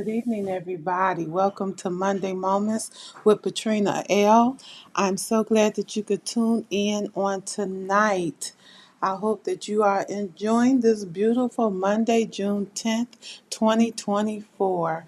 Good evening, everybody. Welcome to Monday Moments with Patrina L. I'm so glad that you could tune in on tonight. I hope that you are enjoying this beautiful Monday, June 10th, 2024.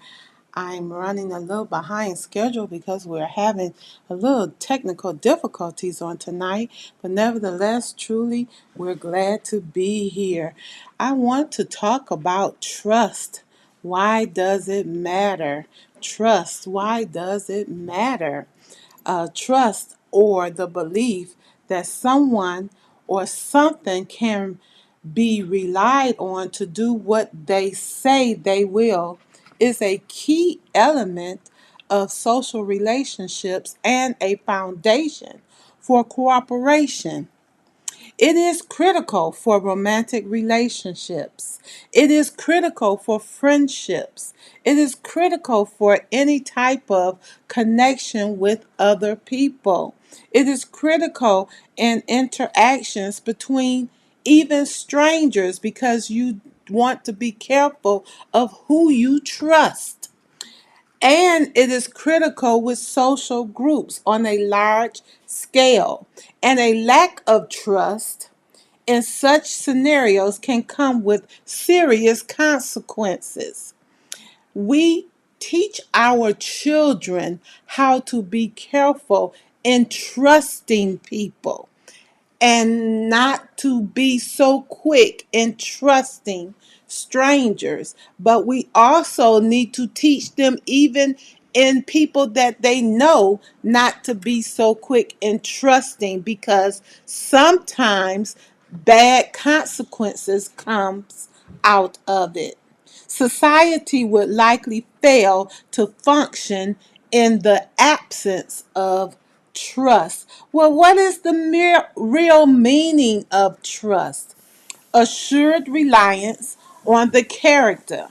I'm running a little behind schedule because we're having a little technical difficulties on tonight, but nevertheless, truly, we're glad to be here. I want to talk about trust. Why does it matter? Trust. Why does it matter? Trust or the belief that someone or something can be relied on to do what they say they will is a key element of social relationships and a foundation for cooperation. It is critical for romantic relationships. It is critical for friendships. It is critical for any type of connection with other people. It is critical in interactions between even strangers because you want to be careful of who you trust. And it is critical with social groups on a large scale. And a lack of trust in such scenarios can come with serious consequences. We teach our children how to be careful in trusting people and not to be so quick in trusting strangers. But we also need to teach them, even in people that they know, not to be so quick in trusting because sometimes bad consequences comes out of it. Society would likely fail to function in the absence of trust. Well, what is the real meaning of trust? Assured reliance on the character,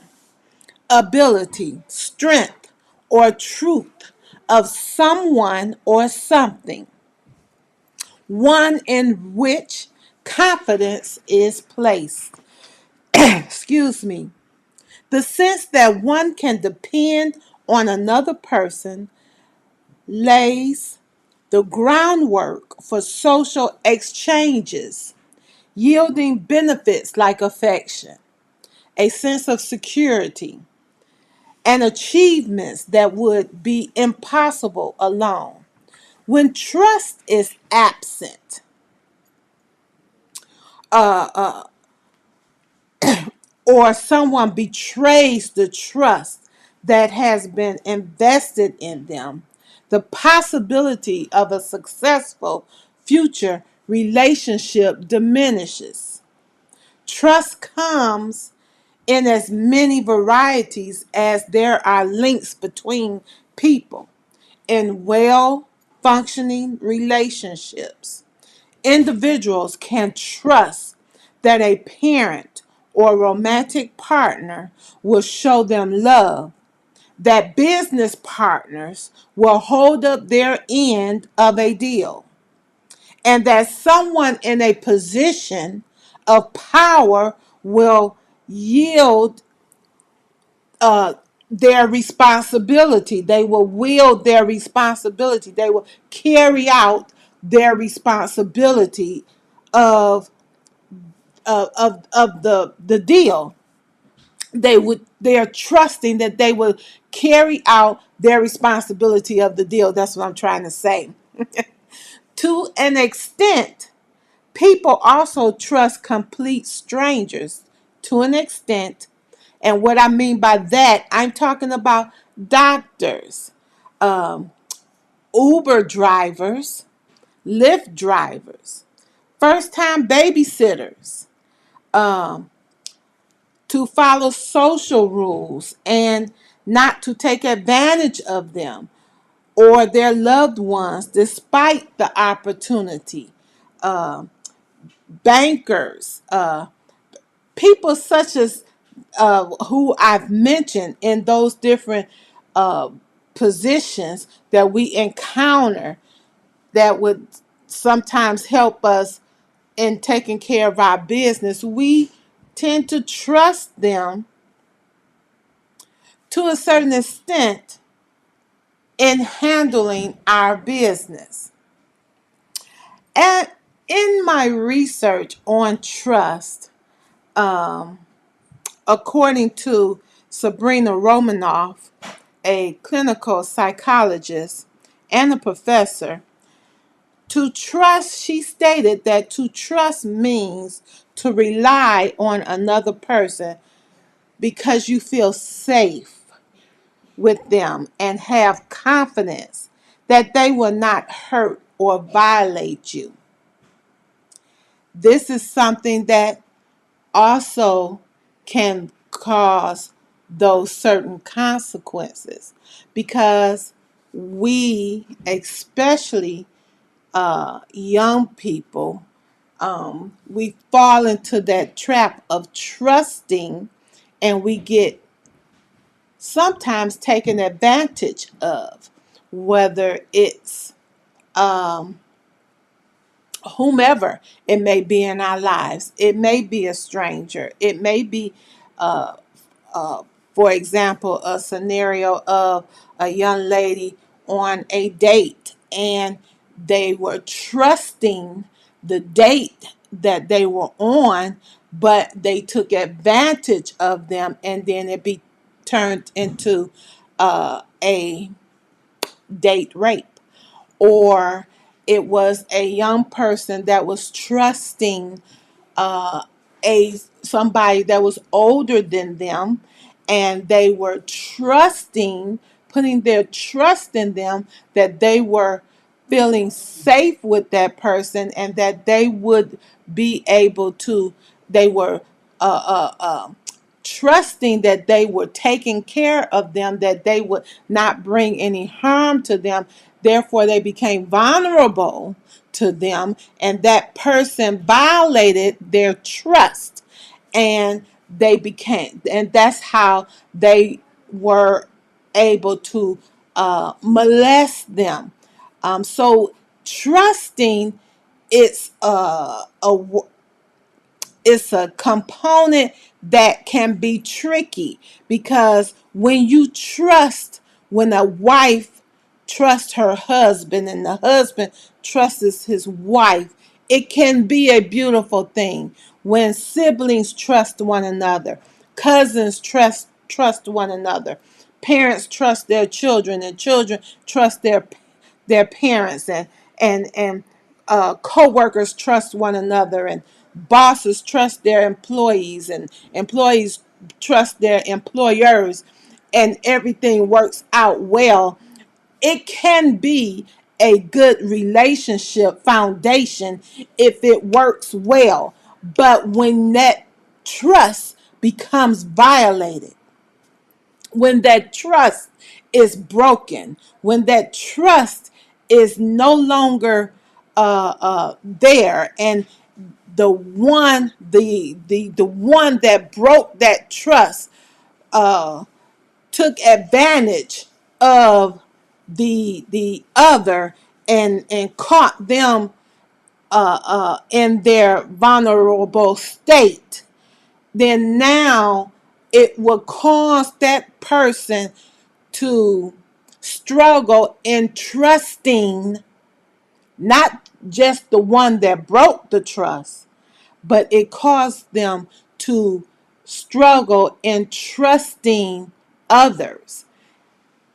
ability, strength, or truth of someone or something, one in which confidence is placed. Excuse me. The sense that one can depend on another person lays the groundwork for social exchanges, yielding benefits like affection, a sense of security, and achievements that would be impossible alone. When trust is absent, uh, uh, or someone betrays the trust that has been invested in them, the possibility of a successful future relationship diminishes. Trust comes in as many varieties as there are links between people in well functioning relationships. Individuals can trust that a parent or romantic partner will show them love, that business partners will hold up their end of a deal, and that someone in a position of power will yield uh, their responsibility. They will wield their responsibility. They will carry out their responsibility of the deal. They are trusting that they will carry out their responsibility of the deal. That's what I'm trying to say. To an extent, people also trust complete strangers to an extent. And what I mean by that, I'm talking about doctors, um, Uber drivers, Lyft drivers, first time babysitters, um, to follow social rules and not to take advantage of them or their loved ones despite the opportunity. Uh, Bankers, people such as who I've mentioned in those different uh, positions that we encounter that would sometimes help us in taking care of our business, we tend to trust them to a certain extent in handling our business. And in my research on trust, um, according to Sabrina Romanoff, a clinical psychologist and a professor, she stated that to trust means to rely on another person because you feel safe with them and have confidence that they will not hurt or violate you. This is something that also can cause those certain consequences because we, especially young people, we fall into that trap of trusting, and we get sometimes taken advantage of, whether it's um, whomever it may be in our lives. It may be a stranger. It may be, uh, uh, for example, a scenario of a young lady on a date and they were trusting the date that they were on, but they took advantage of them, and then it be turned into a date rape. Or it was a young person that was trusting uh, a somebody that was older than them, and they were putting their trust in them, that they were feeling safe with that person and that they would be able to, they were trusting that they were taking care of them, that they would not bring any harm to them. Therefore, they became vulnerable to them, and that person violated their trust, and that's how they were able to molest them. So trusting, it's it's a component that can be tricky, because when a wife trusts her husband and the husband trusts his wife, it can be a beautiful thing. When siblings trust one another, cousins trust one another, parents trust their children, and children trust their parents, and co-workers trust one another, and bosses trust their employees, and employees trust their employers, and everything works out well. It can be a good relationship foundation if it works well. But when that trust becomes violated, when that trust is broken, when that trust is no longer there, and the one that broke that trust took advantage of the other, and caught them in their vulnerable state, then now it will cause that person to struggle in trusting not just the one that broke the trust, but it caused them to struggle in trusting others.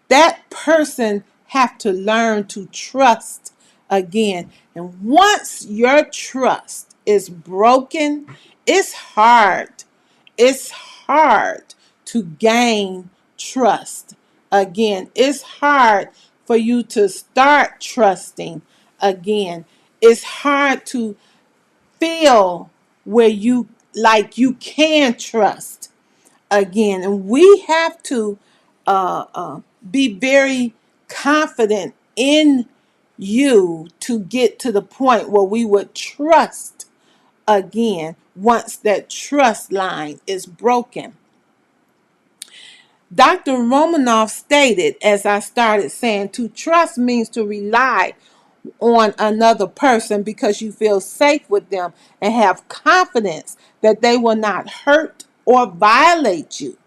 That person have to learn to trust again. And once your trust is broken, it's hard. It's hard to gain trust again. It's hard for you to start trusting again. It's hard to feel where you can trust again. And we have to be very confident in you to get to the point where we would trust again once that trust line is broken. Dr. Romanoff stated, as I started saying, to trust means to rely on another person because you feel safe with them and have confidence that they will not hurt or violate you.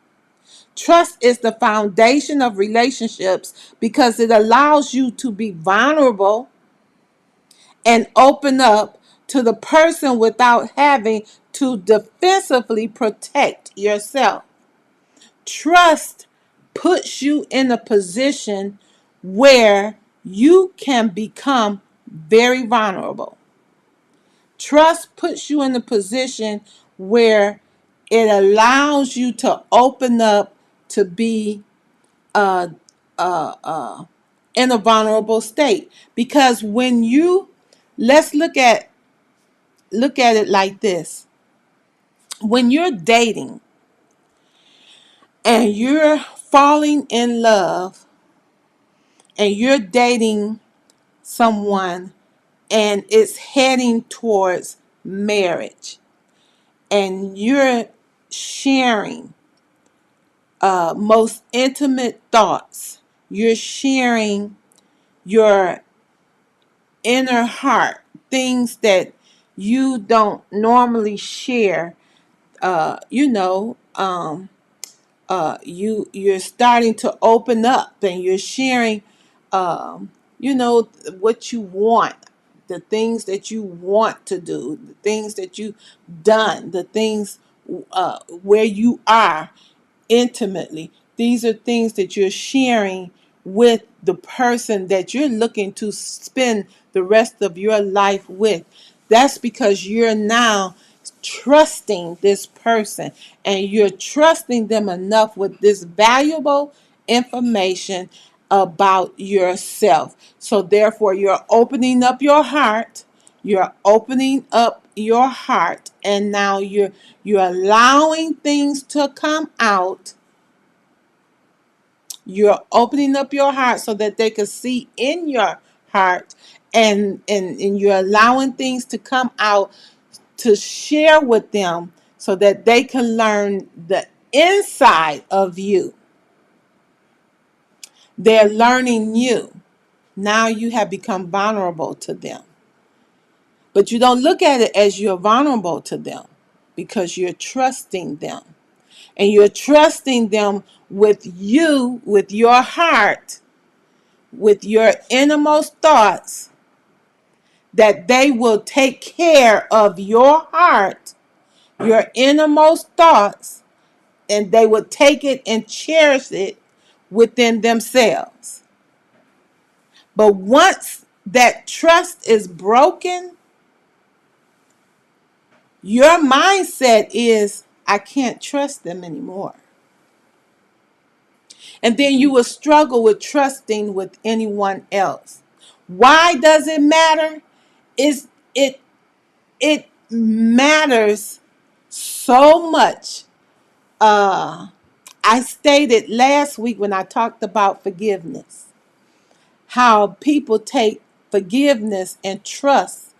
Trust is the foundation of relationships because it allows you to be vulnerable and open up to the person without having to defensively protect yourself. Trust puts you in a position where you can become very vulnerable. Trust puts you in a position where it allows you to open up to be uh, in a vulnerable state. Because when you, let's look at it like this. When you're dating and you're falling in love and you're dating someone and it's heading towards marriage and you're sharing most intimate thoughts, you're sharing your inner heart, things that you don't normally share, uh, you know, um, you're starting to open up and you're sharing, um, what you want, the things that you want to do, the things that you've done, the things where you are intimately. These are things that you're sharing with the person that you're looking to spend the rest of your life with. That's because you're now trusting this person and you're trusting them enough with this valuable information about yourself. So therefore you're opening up your heart. You're opening up your heart and now you're allowing things to come out. You're opening up your heart so that they can see in your heart and you're allowing things to come out to share with them so that they can learn the inside of you. They're learning you. Now you have become vulnerable to them. But you don't look at it as you're vulnerable to them because you're trusting them. And you're trusting them with you, with your heart, with your innermost thoughts, that they will take care of your heart, your innermost thoughts, and they will take it and cherish it within themselves. But once that trust is broken, your mindset is, I can't trust them anymore. And then you will struggle with trusting with anyone else. Why does it matter? Is it matters so much. I stated last week when I talked about forgiveness, how people take forgiveness and trust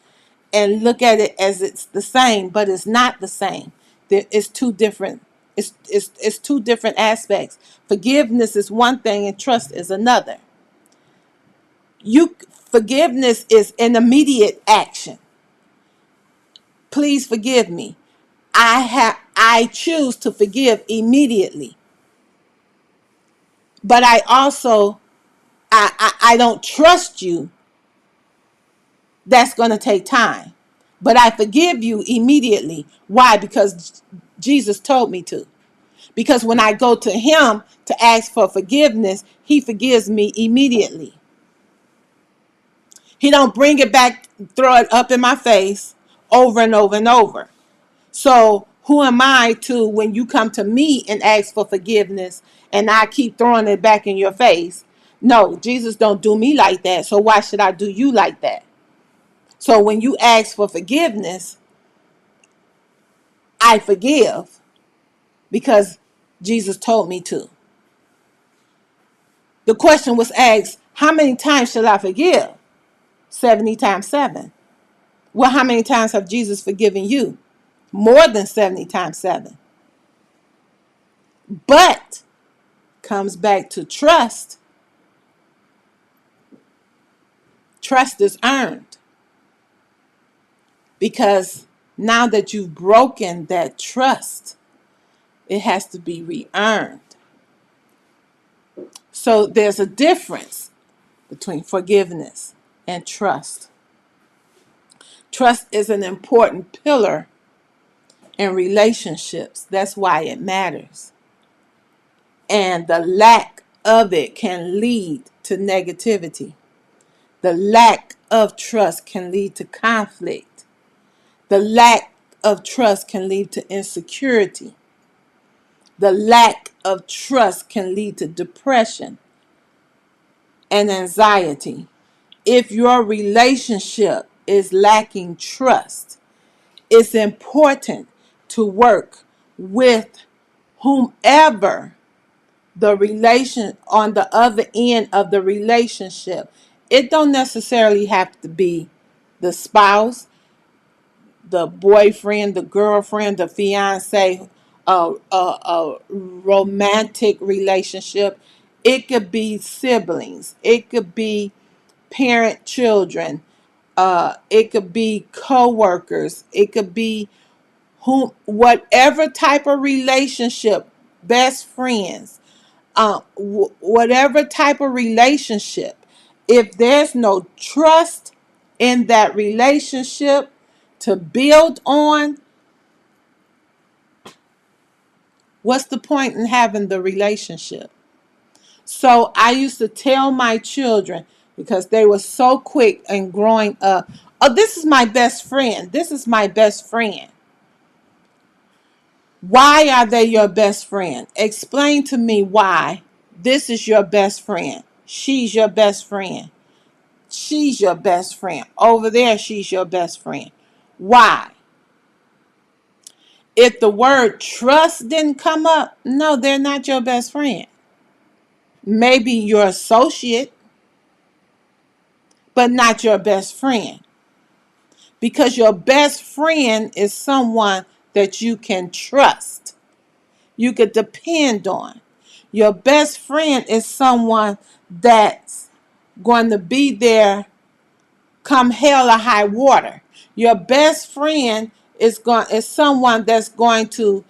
and look at it as it's the same, but it's not the same. It's two different. It's two different aspects. Forgiveness is one thing, and trust is another. Forgiveness is an immediate action. Please forgive me. I choose to forgive immediately. But I also I don't trust you. That's going to take time. But I forgive you immediately. Why? Because Jesus told me to. Because when I go to him to ask for forgiveness, he forgives me immediately. He don't bring it back, throw it up in my face over and over and over. So who am I to, when you come to me and ask for forgiveness and I keep throwing it back in your face? No, Jesus don't do me like that. So why should I do you like that? So when you ask for forgiveness, I forgive because Jesus told me to. The question was asked, how many times shall I forgive? 70 times 7. Well, how many times have Jesus forgiven you? More than 70 times 7. But comes back to trust. Trust is earned because now that you've broken that trust, it has to be re-earned. So there's a difference between forgiveness and trust. Trust is an important pillar in relationships. That's why it matters. And the lack of it can lead to negativity. The lack of trust can lead to conflict. The lack of trust can lead to insecurity. The lack of trust can lead to depression and anxiety. If your relationship is lacking trust, it's important to work with whomever the relation on the other end of the relationship. It don't necessarily have to be the spouse, the boyfriend, the girlfriend, the fiance, a romantic relationship. It could be siblings. It could be parent children. It could be co-workers. It could be whatever type of relationship, best friends, whatever type of relationship. If there's no trust in that relationship to build on, what's the point in having the relationship? So I used to tell my children, because they were so quick in growing up, oh, this is my best friend. This is my best friend. Why are they your best friend? Explain to me why this is your best friend. She's your best friend. She's your best friend. Over there, she's your best friend. Why? If the word trust didn't come up, no, they're not your best friend. Maybe your associate, but not your best friend. Because your best friend is someone that you can trust, you could depend on. Your best friend is someone that's going to be there come hell or high water. Your best friend is someone that's going to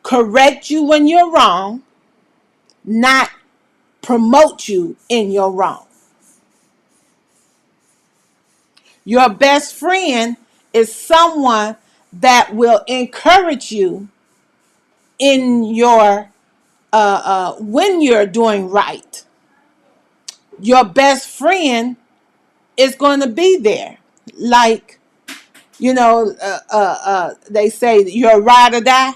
correct you when you're wrong, not promote you in your wrong. Your best friend is someone that will encourage you in your when you're doing right. Your best friend is going to be there. Like, they say you're ride or die.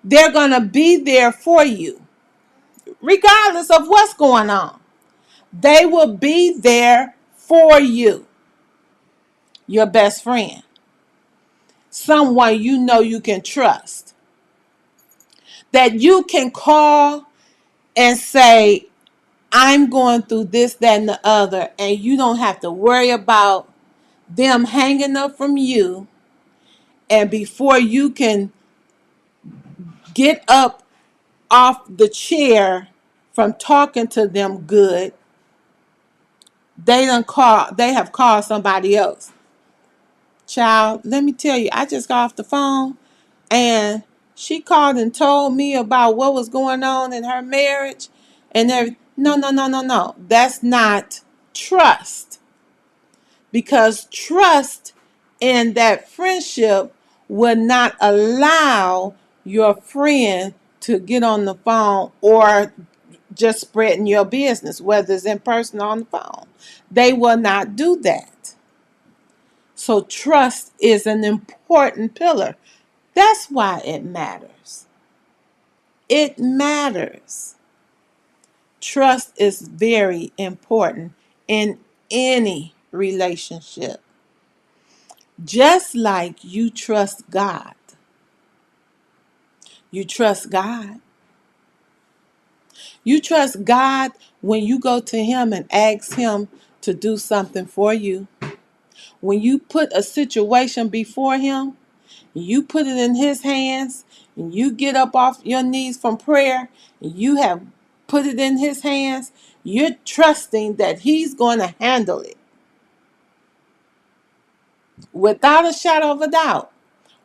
They're going to be there for you, regardless of what's going on. They will be there for you. Your best friend. Someone you know you can trust. That you can call and say, I'm going through this, that, and the other. And you don't have to worry about them hanging up from you. And before you can get up off the chair from talking to them good, they have called somebody else. Child, let me tell you, I just got off the phone and she called and told me about what was going on in her marriage and everything. No, no, no, no, no. That's not trust. Because trust in that friendship would not allow your friend to get on the phone or just spreading your business, whether it's in person or on the phone. They will not do that. So trust is an important pillar. That's why it matters. It matters. Trust is very important in any relationship. Just like you trust God. You trust God. You trust God when you go to Him and ask Him to do something for you. When you put a situation before Him, you put it in His hands, and you get up off your knees from prayer, and you have put it in His hands, you're trusting that He's going to handle it. Without a shadow of a doubt.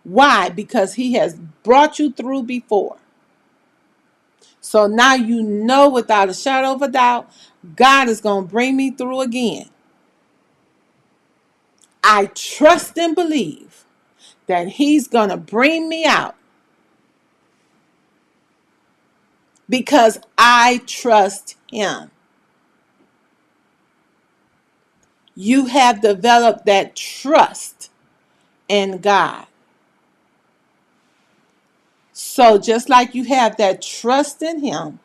Why? Because He has brought you through before. So now you know without a shadow of a doubt, God is going to bring me through again. I trust and believe that he's going to bring me out because I trust him. You have developed that trust in God. So just like you have that trust in him,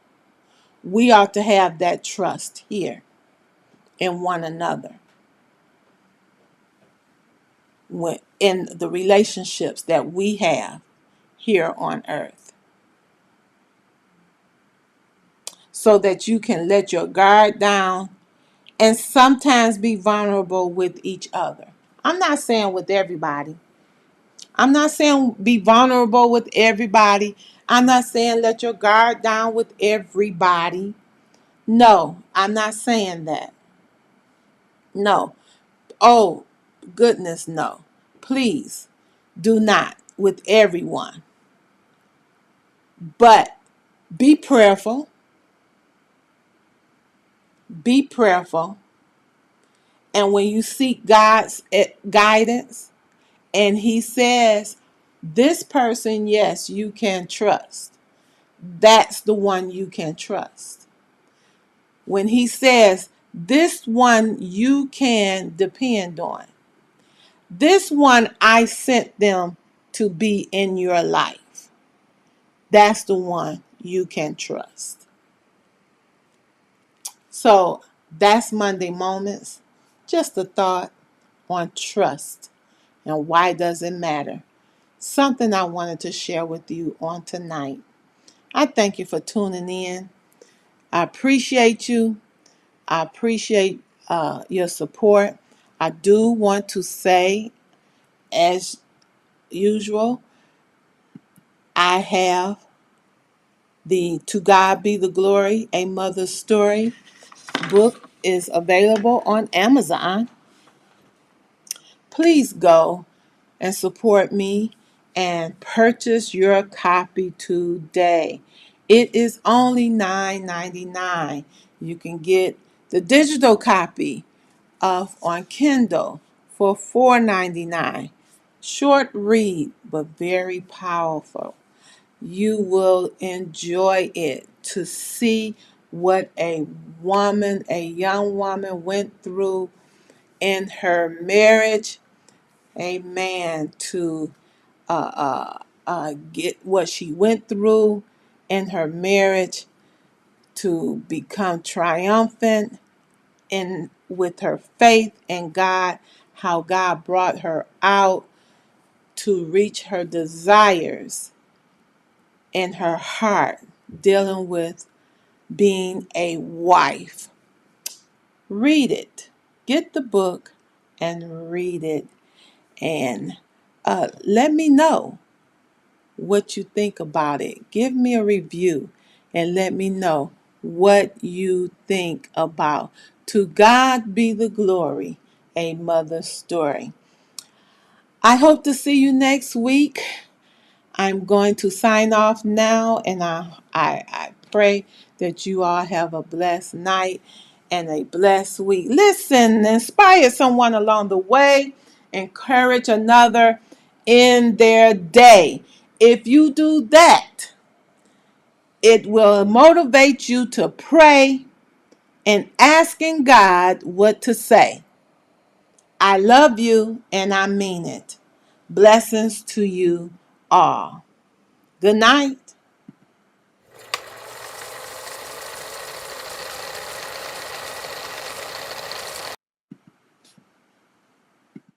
we ought to have that trust here in one another, in the relationships that we have here on earth, so that you can let your guard down and sometimes be vulnerable with each other. I'm not saying with everybody. I'm not saying be vulnerable with everybody. I'm not saying let your guard down with everybody. No, I'm not saying that. No. Oh, goodness, no. Please do not with everyone. But be prayerful. Be prayerful. And when you seek God's guidance and he says, this person, yes, you can trust. That's the one you can trust. When he says, this one you can depend on. This one I sent them to be in your life. That's the one you can trust. So that's Monday Moments. Just a thought on trust and why does it matter. Something I wanted to share with you on tonight. I thank you for tuning in. I appreciate you. I appreciate your support. I do want to say, as usual, I have the To God Be the Glory, A Mother's Story book is available on Amazon. Please go and support me and purchase your copy today. It is only $9.99. You can get the digital copy of on Kindle for $4.99. Short read, but very powerful. You will enjoy it to see what a young woman went through in her marriage. Amen. To get what she went through in her marriage, to become triumphant in with her faith in God, how God brought her out to reach her desires in her heart, dealing with being a wife. Read it. Get the book and read it, and let me know what you think about it. Give me a review and let me know what you think about To God Be the Glory, A Mother's Story. I hope to see you next week. I'm going to sign off now, and I pray that you all have a blessed night and a blessed week. Listen, inspire someone along the way, encourage another in their day. If you do that, it will motivate you to pray and asking God what to say. I love you and I mean it. Blessings to you all. Good night.